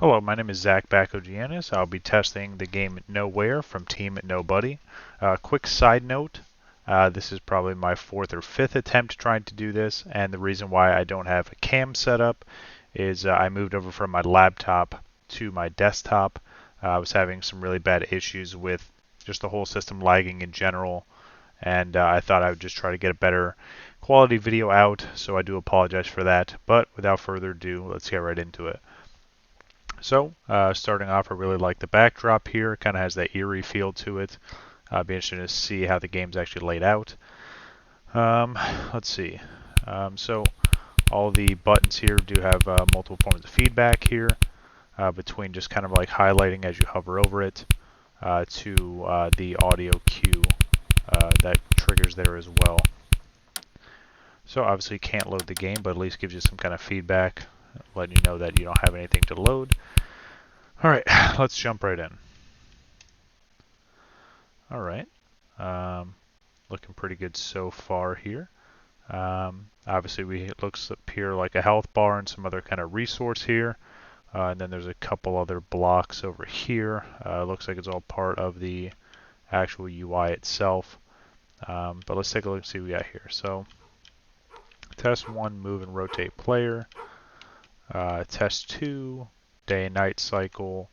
Hello, my name is Zach Bakogiannis. I'll be testing the game Nowhere from Team Nobody. Quick side note, this is probably my fourth or fifth attempt trying to do this, and the reason why I don't have a cam set up is I moved over from my laptop to my desktop. I was having some really bad issues with just the whole system lagging in general, and I thought I would just try to get a better quality video out, so I do apologize for that. But without further ado, let's get right into it. So, starting off, I really like the backdrop here. It kind of has that eerie feel to it. Be interested to see how the game's actually laid out. Um, let's see. So, all the buttons here do have multiple forms of feedback here between just kind of like highlighting as you hover over it to the audio cue that triggers there as well. So, obviously, you can't load the game, but at least gives you some kind of feedback, letting you know that you don't have anything to load. All right, let's jump right in. All right. Um, Looking pretty good so far here. Obviously, it looks up here like a health bar and some other kind of resource here. And then there's a couple other blocks over here. Looks like it's all part of the actual UI itself. But let's take a look and see what we got here. So, test 1, move and rotate player. Test 2, day and night cycle.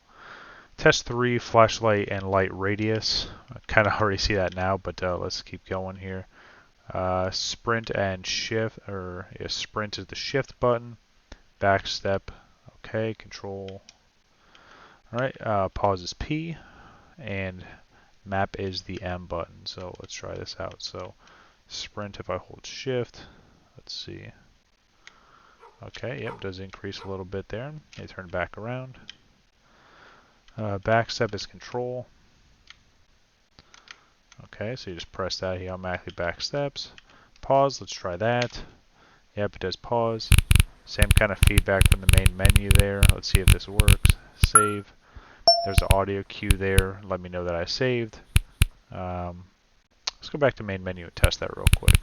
Test 3, flashlight and light radius. I kind of already see that now, but let's keep going here. Sprint and shift, or yeah, sprint is the shift button. Back step, okay, control. Alright, pause is P, and map is the M button. So let's try this out. So sprint if I hold shift, let's see. Okay, yep, does increase a little bit there. I turn back around. Back step is control. Okay, so you just press that, he automatically back steps. Pause, let's try that. Yep, it does pause. Same kind of feedback from the main menu there. Let's see if this works. Save. There's the audio cue there. Let me know that I saved. Let's go back to main menu and test that real quick.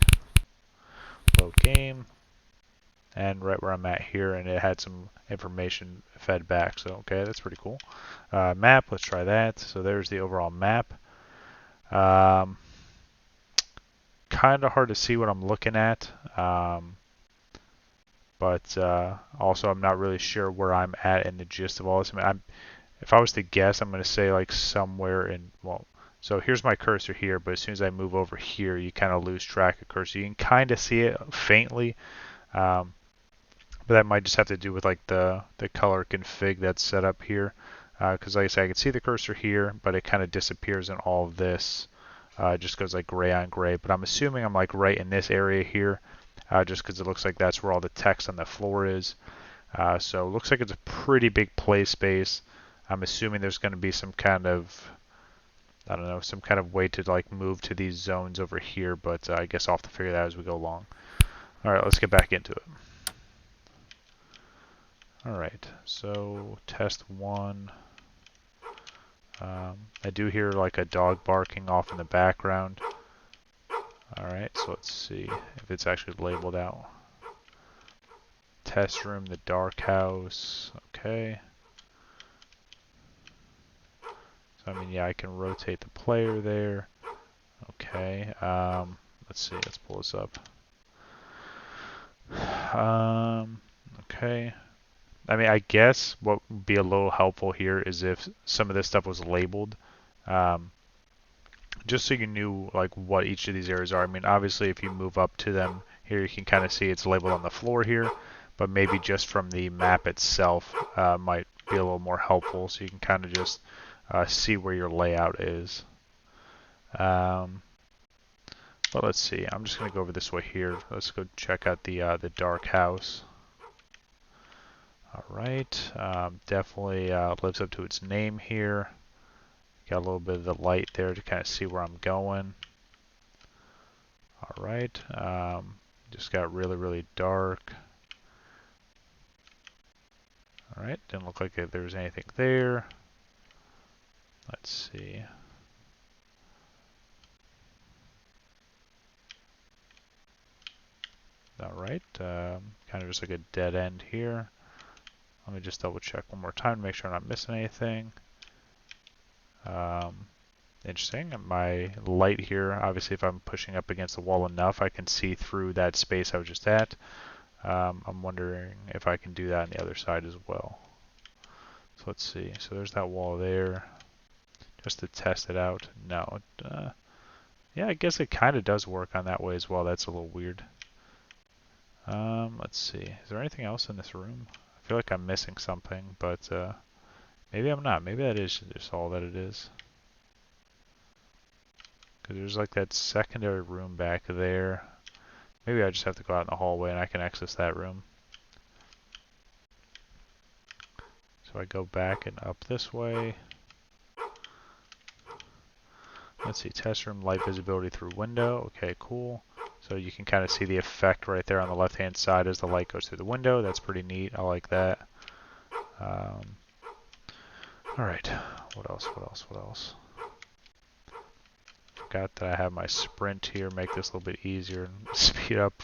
Load game. And right where I'm at here, and it had some information fed back. So, okay, that's pretty cool. Map, let's try that. So there's the overall map. Kind of hard to see what I'm looking at. But also I'm not really sure where I'm at in the gist of all this. I mean, if I was to guess, I'm going to say like somewhere in, well, so here's my cursor here, but as soon as I move over here, you kind of lose track of cursor. You can kind of see it faintly, but that might just have to do with like the color config that's set up here. Because like I said, I can see the cursor here, but it kind of disappears in all of this. It just goes like gray on gray. But I'm assuming I'm like right in this area here, just because it looks like that's where all the text on the floor is. So it looks like it's a pretty big play space. I'm assuming there's going to be some kind of, I don't know, some kind of way to like move to these zones over here, but I guess I'll have to figure that out as we go along. All right, let's get back into it. All right, so test 1. I do hear like a dog barking off in the background. All right, so let's see if it's actually labeled out. Test room, the dark house. Okay. So I mean, yeah, I can rotate the player there. Okay. Let's see. Let's pull this up. Okay. I mean, I guess what would be a little helpful here is if some of this stuff was labeled, um, just so you knew like what each of these areas are. I mean, obviously, if you move up to them here, you can kind of see it's labeled on the floor here, but maybe just from the map itself might be a little more helpful, so you can kind of just see where your layout is. But let's see. I'm just going to go over this way here. Let's go check out the dark house. All right, definitely lives up to its name here. Got a little bit of the light there to kind of see where I'm going. All right, just got really, really dark. All right, didn't look like there was anything there. Let's see. All right, kind of just like a dead end here. Let me just double check one more time to make sure I'm not missing anything. Interesting. My light here, obviously if I'm pushing up against the wall enough, I can see through that space I was just at. I'm wondering if I can do that on the other side as well. So let's see. So there's that wall there. Just to test it out. No. Yeah, I guess it kind of does work on that way as well. That's a little weird. Let's see. Is there anything else in this room? I feel like I'm missing something, but maybe I'm not. Maybe that is just all that it is. Because there's like that secondary room back there. Maybe I just have to go out in the hallway and I can access that room. So I go back and up this way. Let's see, test room, light visibility through window. Okay, cool. So you can kind of see the effect right there on the left-hand side as the light goes through the window. That's pretty neat. I like that. All right. What else? What else? What else? Forgot that I have my sprint here. Make this a little bit easier and speed up.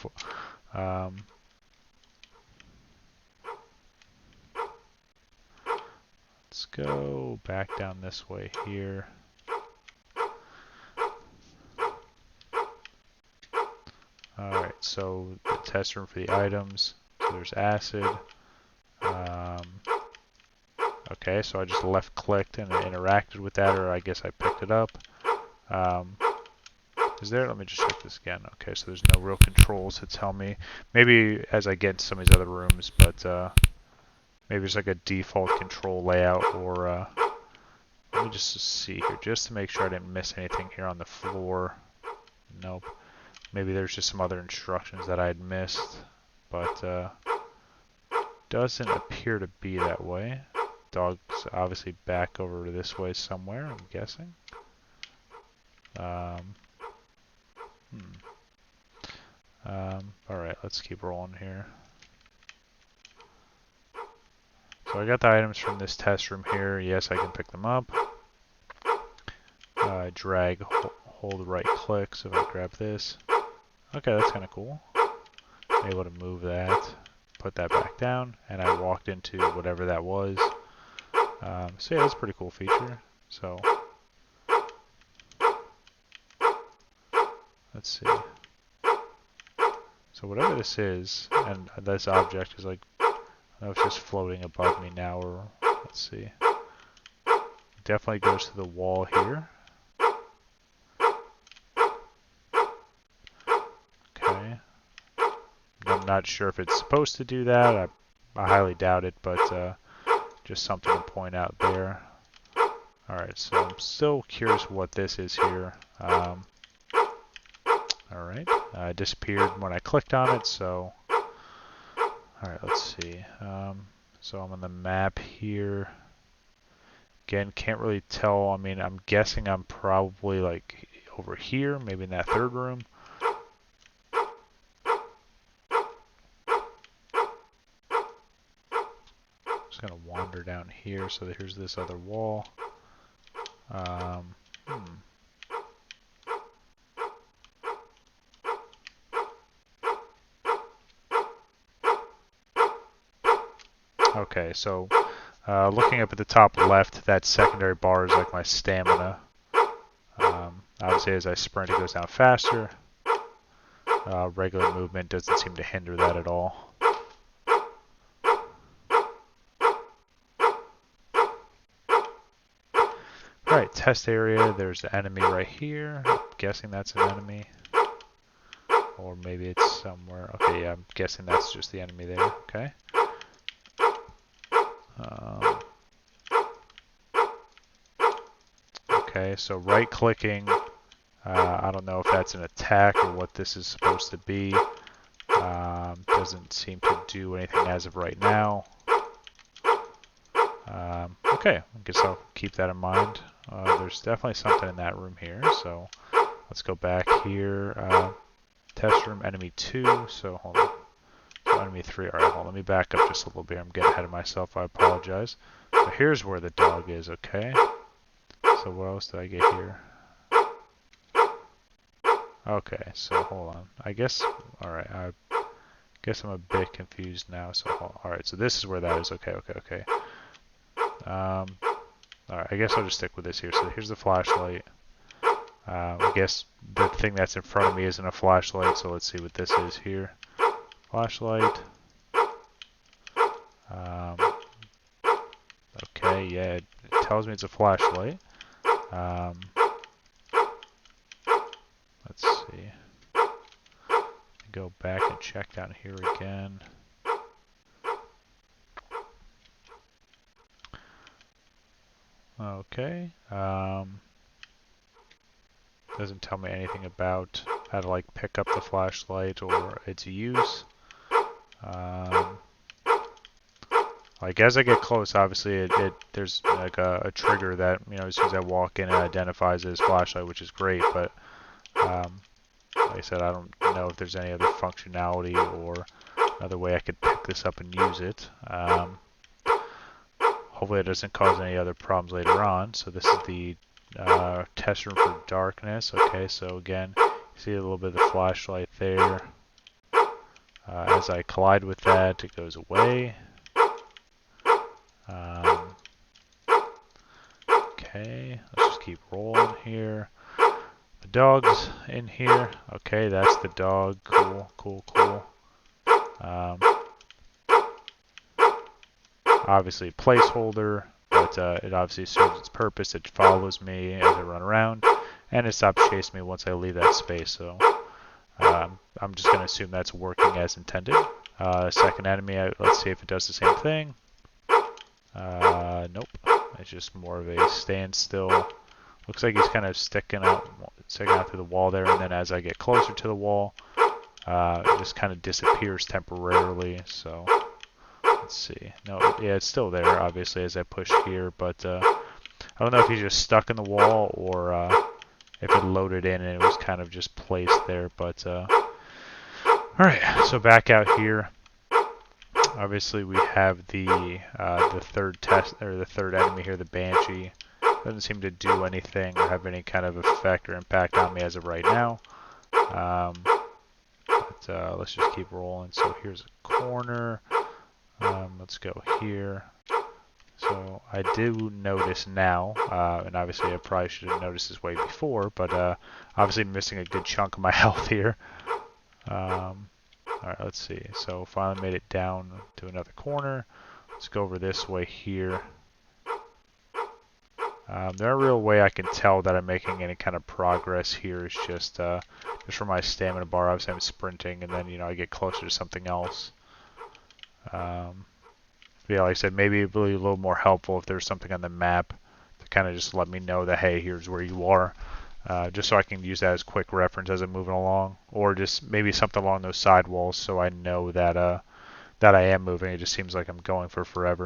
Let's go back down this way here. Alright, so the test room for the items. So there's acid. Okay, so I just left clicked and it interacted with that, or I guess I picked it up. Is there? Let me just check this again. Okay, so there's no real controls to tell me. Maybe as I get into some of these other rooms, but maybe it's like a default control layout, or let me just see here, just to make sure I didn't miss anything here on the floor. Nope. Maybe there's just some other instructions that I had missed, but doesn't appear to be that way. Dog's obviously back over this way somewhere, I'm guessing. Alright, let's keep rolling here. So I got the items from this test room here. Yes, I can pick them up. Drag, hold right click, so if I grab this. Okay, that's kind of cool. I'm able to move that, put that back down, and I walked into whatever that was. So yeah, that's a pretty cool feature. So let's see. So whatever this is, and this object is like, I don't know if it's just floating above me now, or let's see. Definitely goes to the wall here. Okay. I'm not sure if it's supposed to do that. I highly doubt it, but just something to point out there. Alright, so I'm still curious what this is here. Alright, it disappeared when I clicked on it, so... Alright, let's see. So I'm on the map here. Again, can't really tell. I mean, I'm guessing I'm probably like over here, maybe in that third room. Just gonna wander down here, so here's this other wall. Okay, so looking up at the top left, that secondary bar is like my stamina. Obviously, as I sprint, it goes down faster. Regular movement doesn't seem to hinder that at all. Right, test area, there's the enemy right here. I'm guessing that's an enemy. Or maybe it's somewhere. Okay, yeah, I'm guessing that's just the enemy there. Okay. Okay, so right clicking, I don't know if that's an attack or what this is supposed to be. Doesn't seem to do anything as of right now. Okay, I guess I'll keep that in mind. There's definitely something in that room here, so let's go back here. Test room, enemy 2, so hold on. So enemy 3, alright, hold on, let me back up just a little bit. I'm getting ahead of myself, I apologize. So here's where the dog is, okay? So what else did I get here? Okay, so hold on. I guess, alright, I'm Guess I'm a bit confused now. So, all right. So this is where that is. Okay, okay, okay. All right. I guess I'll just stick with this here. So here's the flashlight. I guess the thing that's in front of me isn't a flashlight. So let's see what this is here. Flashlight. Okay, yeah, it tells me it's a flashlight. Let's see. Go back and check down here again. Okay. Doesn't tell me anything about how to like pick up the flashlight or its use. Like as I get close, obviously there's like a trigger that, you know, as soon as I walk in, it identifies as flashlight, which is great. But like I said, I don't know if there's any other functionality or another way I could pick this up and use it. Hopefully it doesn't cause any other problems later on. So this is the test room for darkness. Okay, so again, you see a little bit of the flashlight there. As I collide with that, it goes away. Okay, let's just keep rolling here. The dog's in here. Okay, that's the dog. Cool, cool, cool. Obviously a placeholder, but it obviously serves its purpose. It follows me as I run around, and it stops chasing me once I leave that space. So I'm just going to assume that's working as intended. Second enemy, let's see if it does the same thing. Nope. It's just more of a standstill. Looks like he's kind of sticking out through the wall there, and then as I get closer to the wall, it just kind of disappears temporarily. So let's see. No, yeah, it's still there, obviously, as I push here, but I don't know if he's just stuck in the wall or if it loaded in and it was kind of just placed there. But all right, so back out here. Obviously, we have the third test or the third enemy here, the Banshee. Doesn't seem to do anything or have any kind of effect or impact on me as of right now. But let's just keep rolling. So here's a corner. Let's go here. So I do notice now, and obviously I probably should have noticed this way before, but obviously missing a good chunk of my health here. Alright, let's see. So finally made it down to another corner. Let's go over this way here. The only real way I can tell that I'm making any kind of progress here is just for my stamina bar. Obviously I'm sprinting and then, you know, I get closer to something else. Yeah, like I said, maybe it'd be a little more helpful if there's something on the map to kind of just let me know that, hey, here's where you are. Just so I can use that as quick reference as I'm moving along, or just maybe something along those side walls so I know that that I am moving. It just seems like I'm going for forever.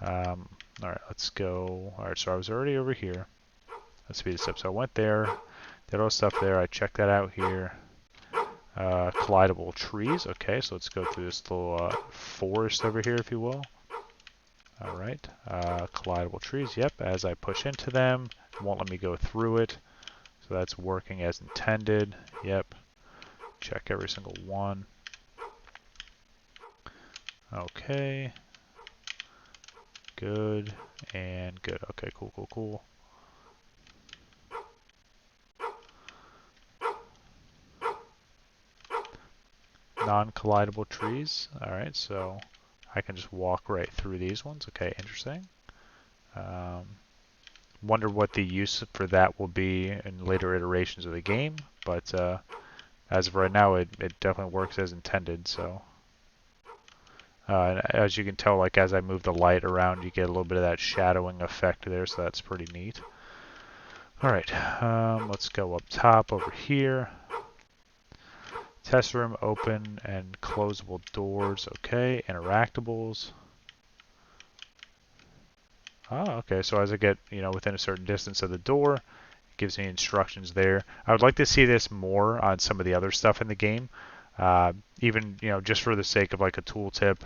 All right, let's go. All right, so I was already over here. Let's speed this up. So I went there, did all the stuff there. I checked that out here. Collidable trees. Okay, so let's go through this little forest over here, if you will. All right, collidable trees. Yep, as I push into them, it won't let me go through it. So that's working as intended. Yep. Check every single one. Okay. Good and good. Okay, cool, cool, cool. Non-collidable trees. Alright, so I can just walk right through these ones. Okay, interesting. Wonder what the use for that will be in later iterations of the game, but as of right now, it definitely works as intended. So, as you can tell, like as I move the light around, you get a little bit of that shadowing effect there, so that's pretty neat. All right, let's go up top over here. Test room open and closable doors. Okay, interactables. Ah, okay, so as I get, you know, within a certain distance of the door, it gives me instructions there. I would like to see this more on some of the other stuff in the game, even, you know, just for the sake of like a tooltip,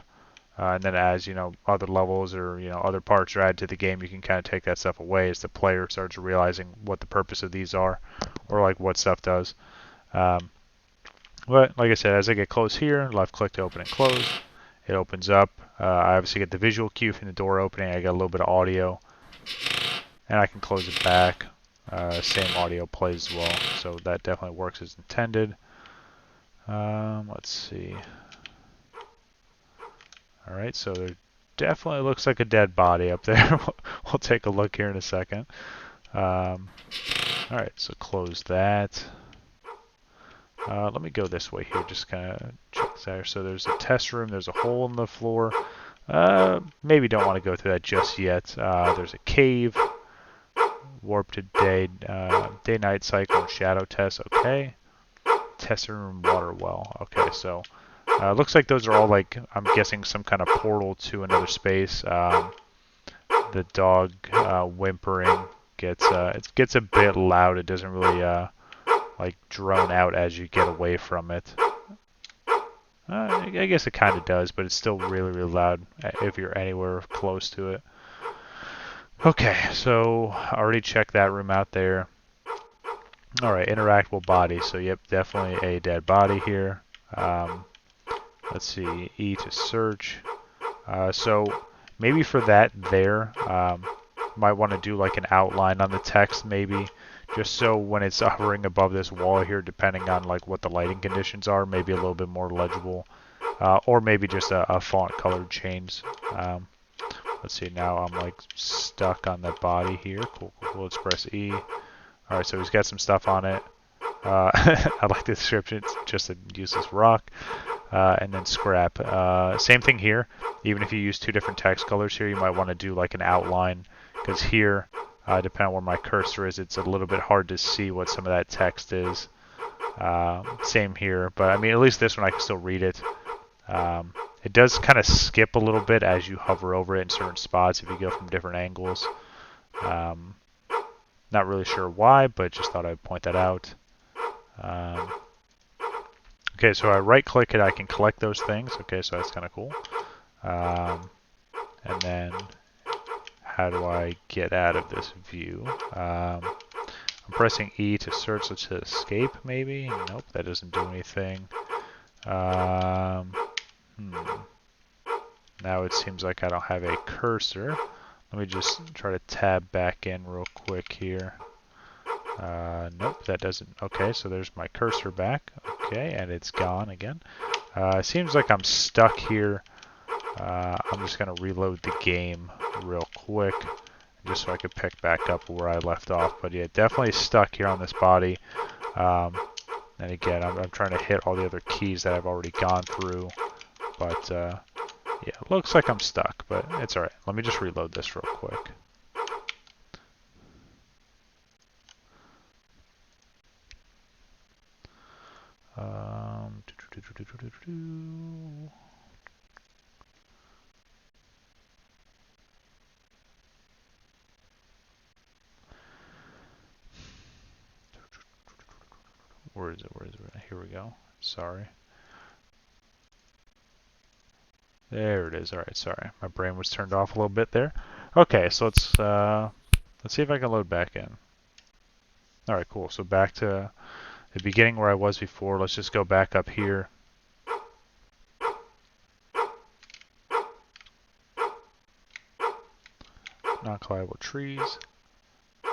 and then as, you know, other levels or, you know, other parts are added to the game, you can kind of take that stuff away as the player starts realizing what the purpose of these are, or like what stuff does. But like I said, as I get close here, left click to open and close. It opens up. I obviously get the visual cue from the door opening. I got a little bit of audio, and I can close it back. Same audio plays as well, so that definitely works as intended. Let's see. All right, so there definitely looks like a dead body up there. We'll take a look here in a second. All right, so close that. Let me go this way here, just kind of check there. So there's a test room. There's a hole in the floor. Maybe don't want to go through that just yet. There's a cave. Warp to day, day-night cycle and shadow test. Okay. Test room, water well. Okay, so looks like those are all like, I'm guessing, some kind of portal to another space. The dog whimpering it gets a bit loud. It doesn't really like drone out as you get away from it. I guess it kind of does, but it's still really, really loud if you're anywhere close to it. Okay, so I already checked that room out there. Alright, interactable body. So yep, definitely a dead body here. Let's see, E to search. So maybe for that there, might want to do like an outline on the text maybe, just so when it's hovering above this wall here, depending on like what the lighting conditions are, maybe a little bit more legible, or maybe just a font color change. Let's see, now I'm like stuck on the body here. Cool. Let's press E. Alright, so he's got some stuff on it. I like the description, it's just a useless rock. And then scrap. Same thing here. Even if you use two different text colors here, you might want to do like an outline, because here, depending on where my cursor is, it's a little bit hard to see what some of that text is. Same here, but I mean, at least this one I can still read it. It does kind of skip a little bit as you hover over it in certain spots if you go from different angles. Not really sure why, but just thought I'd point that out. Okay, so I right click it, I can collect those things. Okay, so that's kind of cool. And then how do I get out of this view? I'm pressing E to search, let's hit escape maybe. Nope, that doesn't do anything. Now it seems like I don't have a cursor. Let me just try to tab back in real quick here. Nope, that doesn't. Okay, so there's my cursor back. Okay, and it's gone again. Seems like I'm stuck here. I'm just going to reload the game real quick, just so I could pick back up where I left off. But yeah, definitely stuck here on this body. And again, I'm trying to hit all the other keys that I've already gone through. But yeah, looks like I'm stuck, but it's alright. Let me just reload this real quick. Where is it? Here we go. Sorry. There it is. All right, sorry. My brain was turned off a little bit there. Okay, so let's see if I can load back in. All right, cool. So back to the beginning where I was before. Let's just go back up here. Non-collidable trees.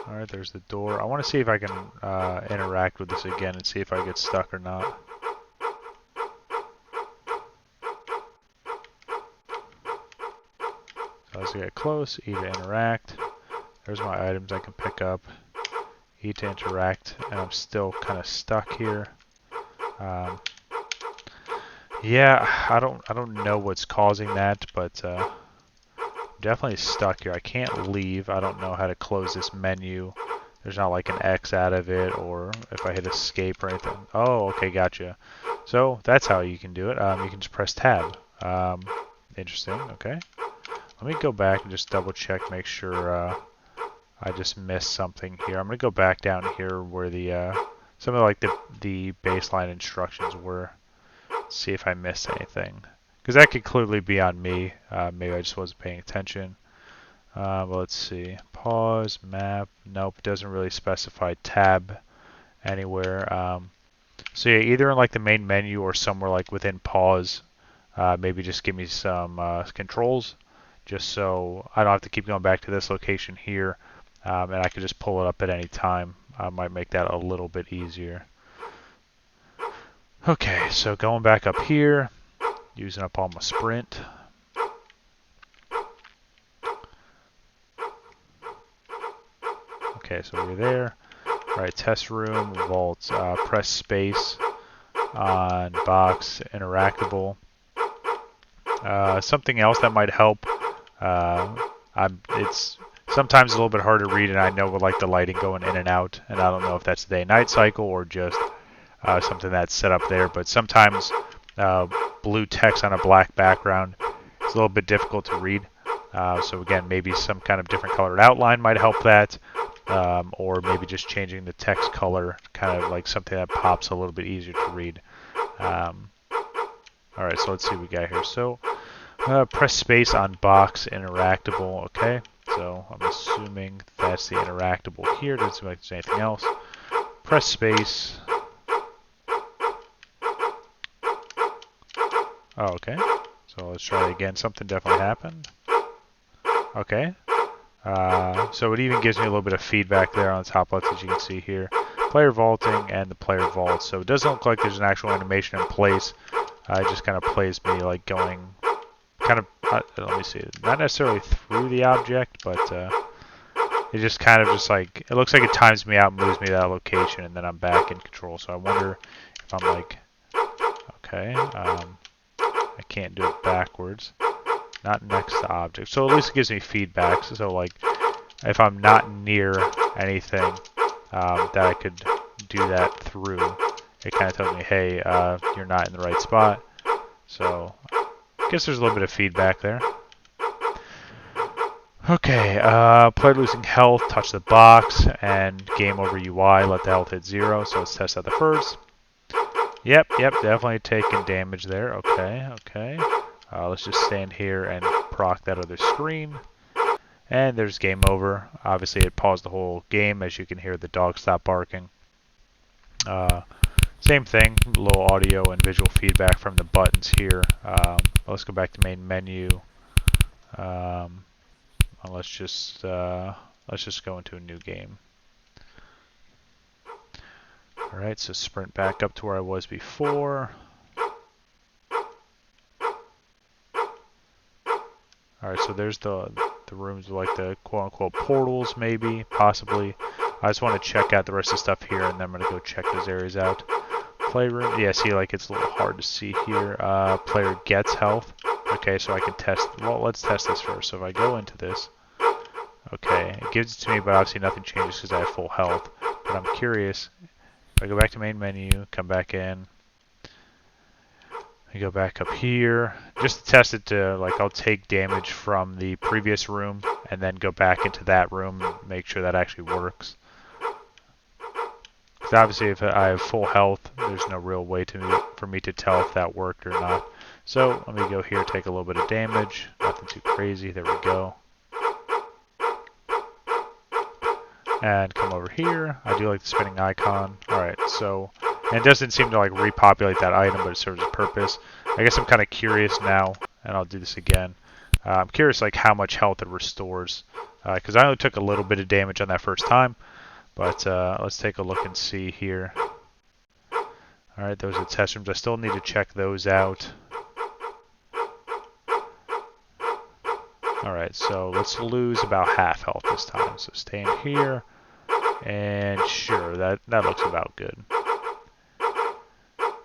All right, there's the door. I want to see if I can interact with this again and see if I get stuck or not. So as I get close, E to interact. There's my items I can pick up. E to interact, and I'm still kind of stuck here. Yeah, I don't know what's causing that, but definitely stuck here. I can't leave. I don't know how to close this menu. There's not like an X out of it, or if I hit escape or anything. Oh, okay, gotcha. So that's how you can do it. You can just press tab. Interesting. Okay. Let me go back and just double check, make sure I just missed something here. I'm gonna go back down here where the some of like the baseline instructions were. See if I missed anything, because that could clearly be on me. Maybe I just wasn't paying attention. But let's see. Pause, map. Nope, it doesn't really specify tab anywhere. So yeah, either in like the main menu or somewhere like within pause, maybe just give me some controls, just so I don't have to keep going back to this location here, and I could just pull it up at any time. Might make that a little bit easier. Okay, so going back up here, using up all my sprint. Okay, so we're there. All right, test room, vault, press space on box, interactable. Something else that might help, it's sometimes a little bit hard to read, and I know with like the lighting going in and out, and I don't know if that's the day-night cycle or just something that's set up there, but sometimes blue text on a black background is a little bit difficult to read. So again, maybe some kind of different colored outline might help that, or maybe just changing the text color, kind of like something that pops a little bit easier to read. All right, so let's see what we got here. So press space on box interactable. Okay, so I'm assuming that's the interactable here. Doesn't seem like there's anything else. Press space. Oh, okay. So let's try it again. Something definitely happened. Okay. So it even gives me a little bit of feedback there on the top left, as you can see here. Player vaulting and the player vault. So it doesn't look like there's an actual animation in place. It just kind of plays me like going kind of, let me see, not necessarily through the object, but it just kind of just like, it looks like it times me out and moves me to that location, and then I'm back in control. So I wonder if I'm like, okay, I can't do it backwards. Not next to object. So at least it gives me feedback. So like, if I'm not near anything that I could do that through, it kind of tells me, hey, you're not in the right spot. So I guess there's a little bit of feedback there. Okay, player losing health, touch the box, and game over UI, let the health hit 0. So let's test out the first. Yep, definitely taking damage there. Okay. Let's just stand here and proc that other screen. And there's game over. Obviously, it paused the whole game. As you can hear, the dog stop barking. Same thing, a little audio and visual feedback from the buttons here. Let's go back to main menu. Let's just go into a new game. All right, so sprint back up to where I was before. All right, so there's the rooms with like the quote-unquote portals, maybe, possibly. I just want to check out the rest of the stuff here, and then I'm going to go check those areas out. Playroom, yeah, see, like it's a little hard to see here. Player gets health. Okay, so I can test, well, let's test this first. So if I go into this, okay, it gives it to me, but obviously nothing changes because I have full health. But I'm curious, if I go back to main menu, come back in, I go back up here, just to test it to, like, I'll take damage from the previous room and then go back into that room and make sure that actually works. Because obviously if I have full health, there's no real way for me to tell if that worked or not. So let me go here, take a little bit of damage, nothing too crazy, there we go. And come over here, I do like the spinning icon. Alright, so, and it doesn't seem to like repopulate that item, but it serves a purpose. I guess I'm kind of curious now, and I'll do this again. I'm curious like how much health it restores, because I only took a little bit of damage on that first time. But let's take a look and see here. Alright, those are test rooms. I still need to check those out. Alright, so let's lose about half health this time. So stay in here. And sure, that looks about good.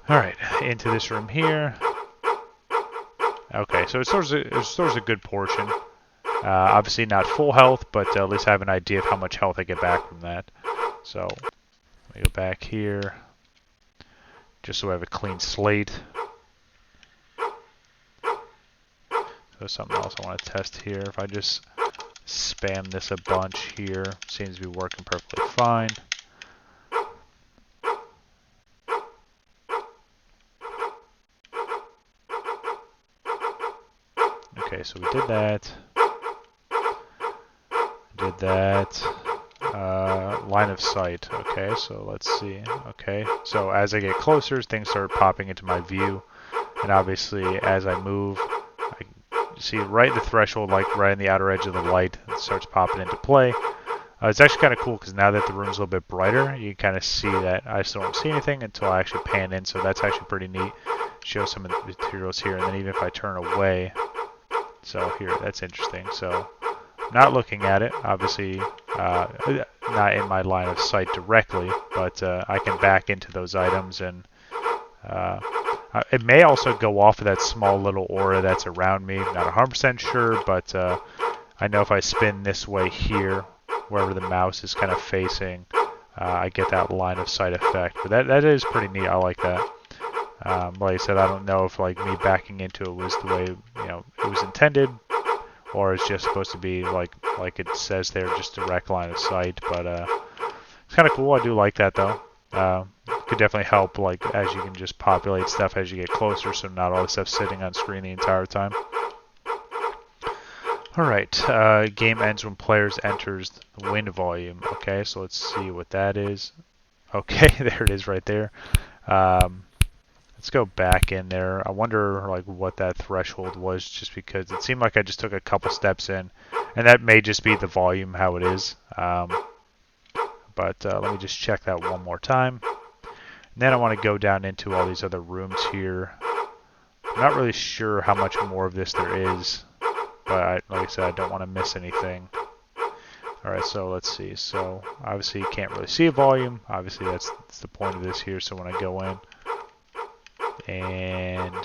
Alright, into this room here. Okay, so it stores a good portion. Obviously not full health, but at least I have an idea of how much health I get back from that. So, let me go back here, just so I have a clean slate. So something else I want to test here. If I just spam this a bunch here, seems to be working perfectly fine. Okay, so we did that. Did that. line of sight. Okay, so let's see. Okay, so as I get closer, things start popping into my view, and obviously as I move, I see right the threshold, like right on the outer edge of the light, it starts popping into play. It's actually kind of cool because now that the room's a little bit brighter, you can kind of see that I still don't see anything until I actually pan in, so that's actually pretty neat. Show some of the materials here, and then even if I turn away, so here, that's interesting. So not looking at it, obviously not in my line of sight directly, but I can back into those items, and it may also go off of that small little aura that's around me. Not 100% sure, but I know if I spin this way here, wherever the mouse is kind of facing, I get that line of sight effect. But that is pretty neat. I like that. Like I said, I don't know if like me backing into it was the way it was intended, or it's just supposed to be like it says there, just direct line of sight. But it's kind of cool. I do like that though. Could definitely help like as you can just populate stuff as you get closer, so not all the stuff sitting on screen the entire time. Alright, game ends when players enters the win volume. Okay, so let's see what that is. Okay, there it is right there. Let's go back in there. I wonder like what that threshold was, just because it seemed like I just took a couple steps in, and that may just be the volume how it is. But let me just check that one more time. And then I want to go down into all these other rooms here. I'm not really sure how much more of this there is, but like I said, I don't want to miss anything. Alright, so let's see. So obviously you can't really see a volume. Obviously that's the point of this here. So when I go in, and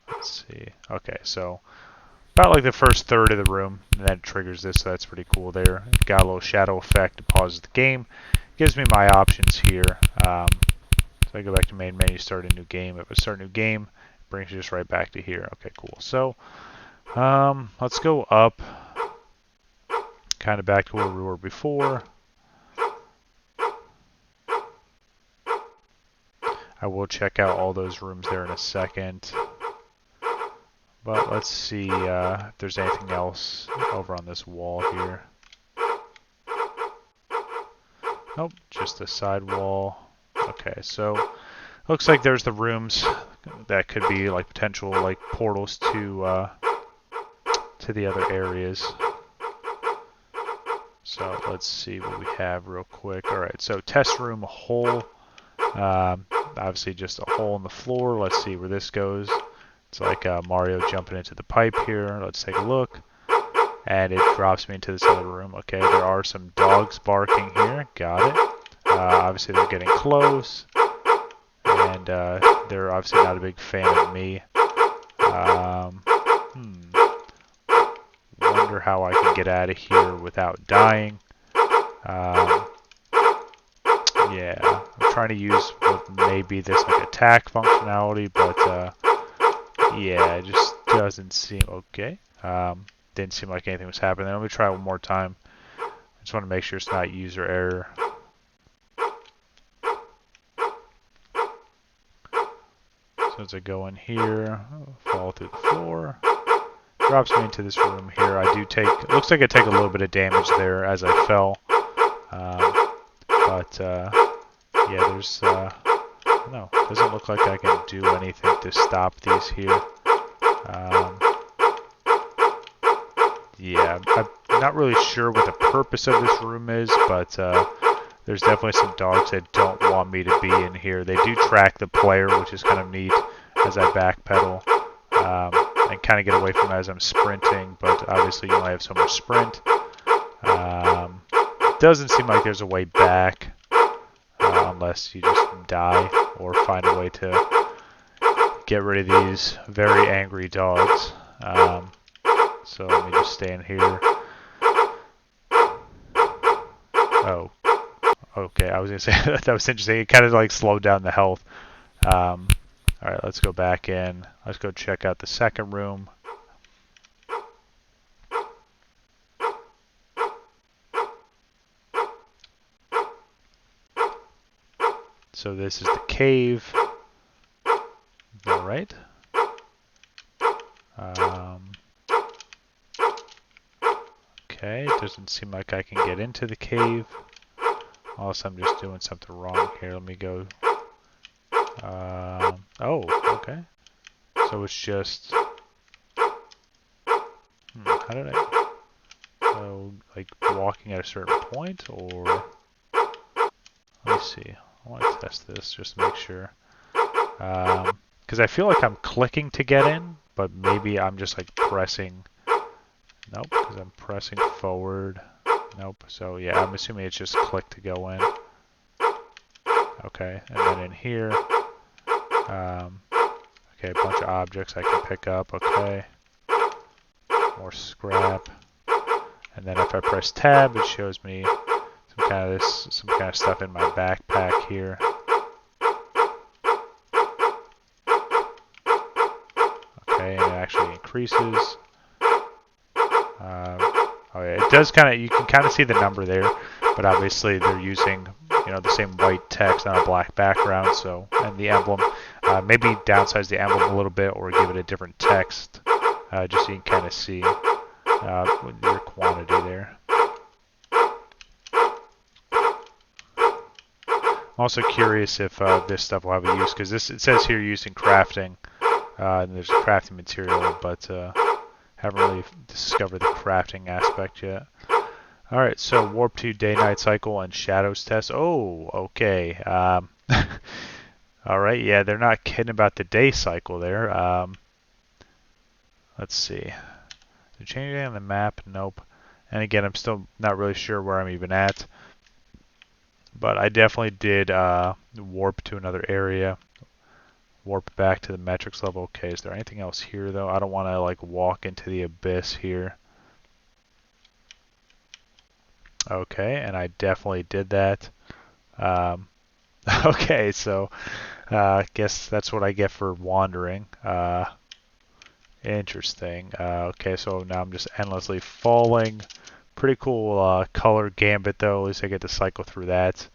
let's see. Okay, so about like the first third of the room, and then it triggers this, so that's pretty cool there. Got a little shadow effect, it pauses the game. Gives me my options here. So I go back to main menu, start a new game. If I start a new game, it brings you just right back to here. Okay, cool. So let's go up, kind of back to where we were before. I will check out all those rooms there in a second. But let's see if there's anything else over on this wall here. Nope, just a side wall. Okay, so looks like there's the rooms that could be like potential like portals to the other areas. So let's see what we have real quick. All right, so test room hole. Obviously just a hole in the floor. Let's see where this goes. It's like Mario jumping into the pipe here. Let's take a look. And it drops me into this other room. Okay, there are some dogs barking here. Got it. Obviously they're getting close. And they're obviously not a big fan of me. Wonder how I can get out of here without dying. Yeah, I'm trying to use what may be this like attack functionality, but yeah, it just doesn't seem okay. Didn't seem like anything was happening. Let me try one more time. I just want to make sure it's not user error. So as I go in here, fall through the floor, drops me into this room here. I do take, it looks like I take a little bit of damage there as I fell. But yeah, there's, no, doesn't look like I can do anything to stop these here. Yeah, I'm not really sure what the purpose of this room is, but there's definitely some dogs that don't want me to be in here. They do track the player, which is kind of neat as I backpedal and kind of get away from it as I'm sprinting, but obviously you only have so much sprint. It doesn't seem like there's a way back unless you just die or find a way to get rid of these very angry dogs. So let me just stay in here. Oh, okay. I was gonna say that was interesting. It kind of like slowed down the health. All right, let's go back in. Let's go check out the second room. So this is the cave. All right. Okay, it doesn't seem like I can get into the cave. Unless I'm just doing something wrong here. Let me go. Oh, okay. So it's just... how did I... So, like, walking at a certain point, or... Let me see. I want to test this just to make sure. Because I feel like I'm clicking to get in, but maybe I'm just, like, pressing... Nope, because I'm pressing forward. Nope. So, yeah, I'm assuming it's just click to go in. Okay, and then in here... okay, a bunch of objects I can pick up. Okay. More scrap. And then if I press tab, it shows me some kind of stuff in my backpack here. Okay, and it actually increases. Oh yeah, it does kind of. You can kind of see the number there, but obviously they're using the same white text on a black background. So and the emblem, maybe downsize the emblem a little bit or give it a different text, just so you can kind of see your quantity there. I'm also curious if this stuff will have a use, because it says here used in crafting, and there's a crafting material, but haven't really discovered the crafting aspect yet. Alright, so Warp 2 Day-Night Cycle and Shadows Test. Oh, okay. Alright, yeah, they're not kidding about the day cycle there. Let's see. They're changing on the map? Nope. And again, I'm still not really sure where I'm even at. But I definitely did warp to another area. Warp back to the metrics level. Okay, is there anything else here though? I don't want to like walk into the abyss here. Okay, and I definitely did that. Okay, so guess that's what I get for wandering. Interesting. Okay, so now I'm just endlessly falling. Pretty cool color gambit though. At least I get to cycle through that.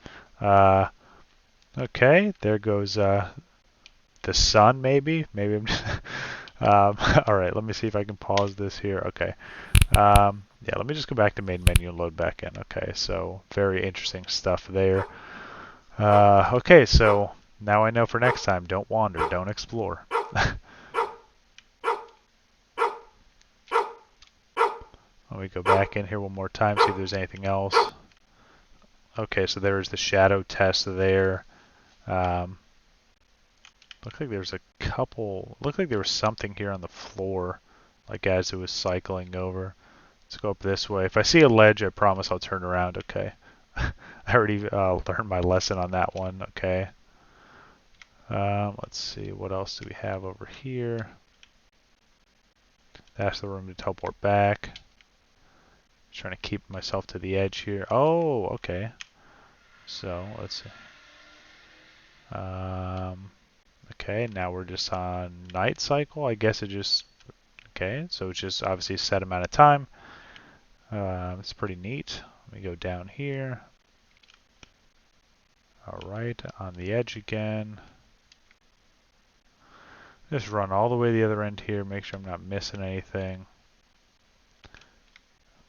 Okay, there goes the sun maybe. Maybe I'm just... all right, let me see if I can pause this here. Okay. Yeah, let me just go back to main menu and load back in. Okay, so very interesting stuff there. Okay, so now I know for next time, don't wander, don't explore. Let me go back in here one more time, see if there's anything else. Okay, so there's the shadow test there. Looks like there's a couple, looked like there was something here on the floor, like as it was cycling over. Let's go up this way. If I see a ledge, I promise I'll turn around. Okay. I already learned my lesson on that one. Okay. Let's see. What else do we have over here? That's the room to teleport back. Trying to keep myself to the edge here. Oh, okay. So, let's see. Okay, now we're just on night cycle. I guess it just... Okay, so it's just obviously a set amount of time. It's pretty neat. Let me go down here. Alright, on the edge again. Just run all the way to the other end here, make sure I'm not missing anything.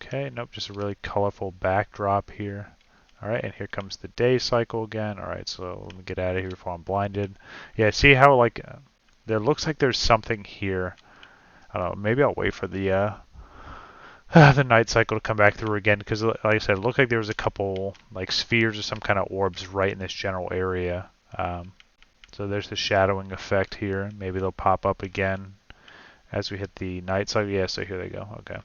Okay, nope, just a really colorful backdrop here. Alright, and here comes the day cycle again. Alright, so let me get out of here before I'm blinded. Yeah, see how like, there looks like there's something here. I don't know, maybe I'll wait for the night cycle to come back through again, because like I said, it looked like there was a couple like spheres or some kind of orbs right in this general area. So there's the shadowing effect here. Maybe they'll pop up again as we hit the night cycle. Yeah, so here they go. Okay.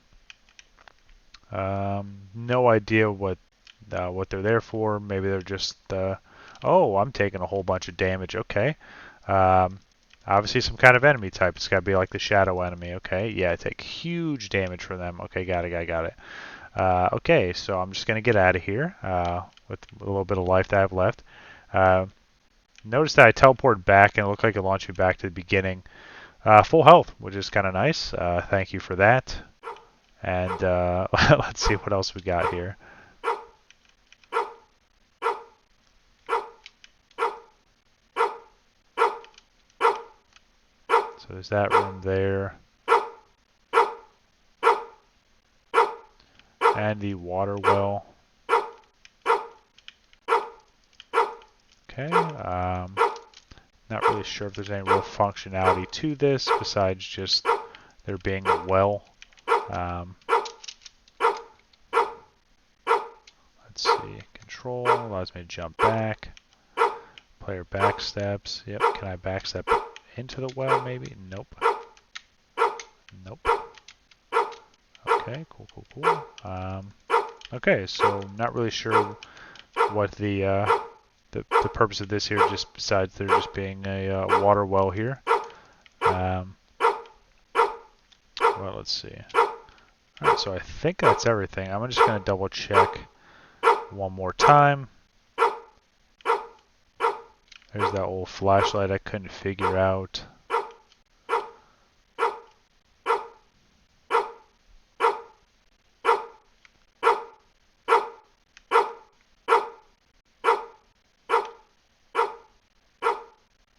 No idea what they're there for. Maybe they're just... oh, I'm taking a whole bunch of damage. Okay. Obviously some kind of enemy type. It's got to be like the shadow enemy. Okay. Yeah, I take huge damage from them. Okay, got it. I got it. Okay, so I'm just going to get out of here with a little bit of life that I have left. Notice that I teleported back and it looked like it launched me back to the beginning. Full health, which is kind of nice. Thank you for that. And let's see what else we got here. So there's that room there. and the water well. Okay, not really sure if there's any real functionality to this besides just there being a well. Let's see, control allows me to jump back. Player back steps. Yep, can I backstep into the well maybe? Nope. Nope. Okay, cool. Okay, so not really sure what the purpose of this here, just besides there just being a water well here. Well, let's see. Alright, so I think that's everything. I'm just going to double check one more time. There's that old flashlight I couldn't figure out.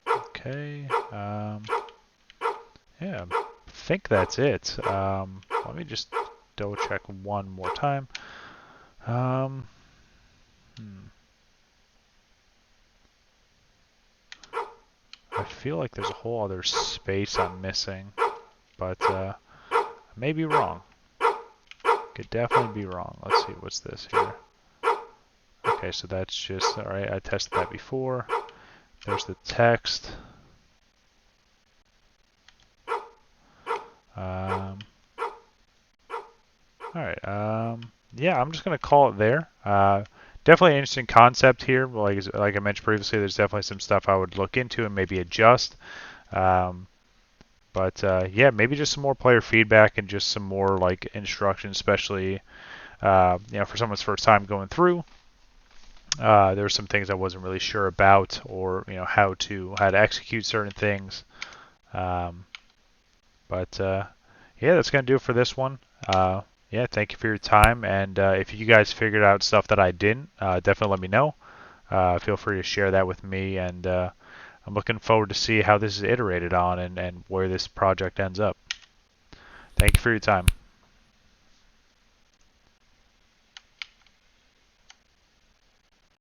Okay, yeah, I think that's it. Let me just double check one more time. I feel like there's a whole other space I'm missing, but I may be wrong. Could definitely be wrong. Let's see, what's this here? Okay, so that's just, alright, I tested that before. There's the text. Alright, yeah, I'm just going to call it there. Definitely an interesting concept here. Like I mentioned previously, there's definitely some stuff I would look into and maybe adjust. But yeah, maybe just some more player feedback and just some more like instruction, especially for someone's first time going through. There were some things I wasn't really sure about, or how to execute certain things. But yeah, that's gonna do it for this one. Yeah, thank you for your time, and if you guys figured out stuff that I didn't, definitely let me know. Feel free to share that with me, and I'm looking forward to see how this is iterated on and where this project ends up. Thank you for your time.